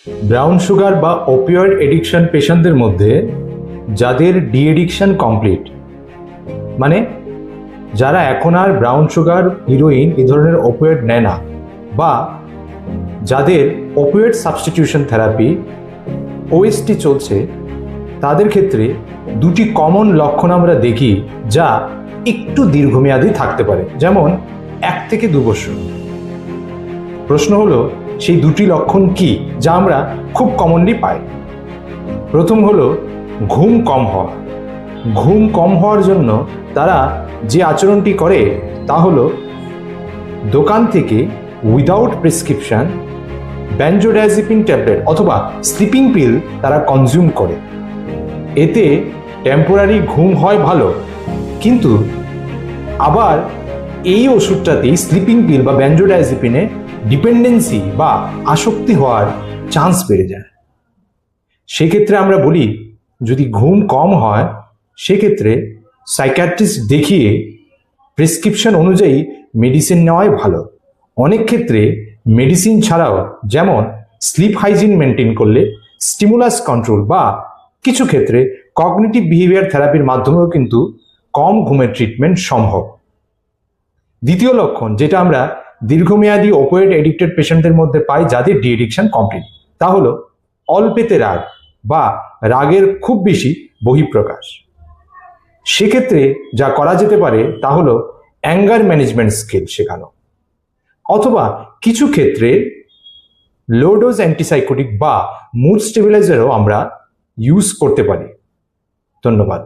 Brown sugar বা opioid addiction পেশেন্টদের মধ্যে যাদের ডি এডিকশন কমপ্লিট, মানে যারা এখন আর ব্রাউন সুগার, হিরোইন এই ধরনের ওপিওয়েড নেয় না, বা যাদের ওপিওয়েড সাবস্টিটিউশন থেরাপি ওএসটি চলছে, তাদের ক্ষেত্রে দুটি কমন লক্ষণ আমরা দেখি যা একটু দীর্ঘমেয়াদী থাকতে পারে, যেমন 1 থেকে 2 বছর। প্রশ্ন হলো সেই দুটি লক্ষণ কি যা আমরা খুব কমনলি পাই। প্রথম হলো ঘুম কম হওয়া। ঘুম কম হওয়ার জন্য তারা যে আচরণটি করে তা হলো দোকান থেকে উইদাউট প্রেসক্রিপশন বেনজোডায়াজিপিন ট্যাবলেট অথবা স্লিপিং পিল তারা কনজিউম করে। এতে টেম্পোরারি ঘুম হয় ভালো, কিন্তু আবার এই ওষুধটাতেই স্লিপিং পিল বা বেনজোডায়াজিপিনে ডিপেন্ডেন্সি বা আসক্তি হওয়ার চান্স বেড়ে যায়। সেক্ষেত্রে আমরা বলি যদি ঘুম কম হয় সেক্ষেত্রে সাইকিয়াট্রিস্ট দেখিয়ে প্রেসক্রিপশন অনুযায়ী মেডিসিন নেওয়াই ভালো। অনেক ক্ষেত্রে মেডিসিন ছাড়াও, যেমন স্লিপ হাইজিন মেনটেন করলে, স্টিমুলাস কন্ট্রোল বা কিছু ক্ষেত্রে কগনিটিভ বিহেভিয়ার থেরাপির মাধ্যমেও কিন্তু কম ঘুমের ট্রিটমেন্ট সম্ভব। দ্বিতীয় লক্ষণ যেটা আমরা দীর্ঘমেয়াদী ওপিওয়েড এডিক্টেড পেশেন্টদের মধ্যে পাই যাদের ডি এডিকশন কমপ্লিট, তা হলো অল্পেতে রাগ বা রাগের খুব বেশি বহিঃপ্রকাশ। সেক্ষেত্রে যা করা যেতে পারে তা হলো অ্যাঙ্গার ম্যানেজমেন্ট স্কিল শেখানো, অথবা কিছু ক্ষেত্রে লো ডোজ অ্যান্টিসাইকোটিক বা মুড স্টেবিলাইজারও আমরা ইউজ করতে পারি। ধন্যবাদ।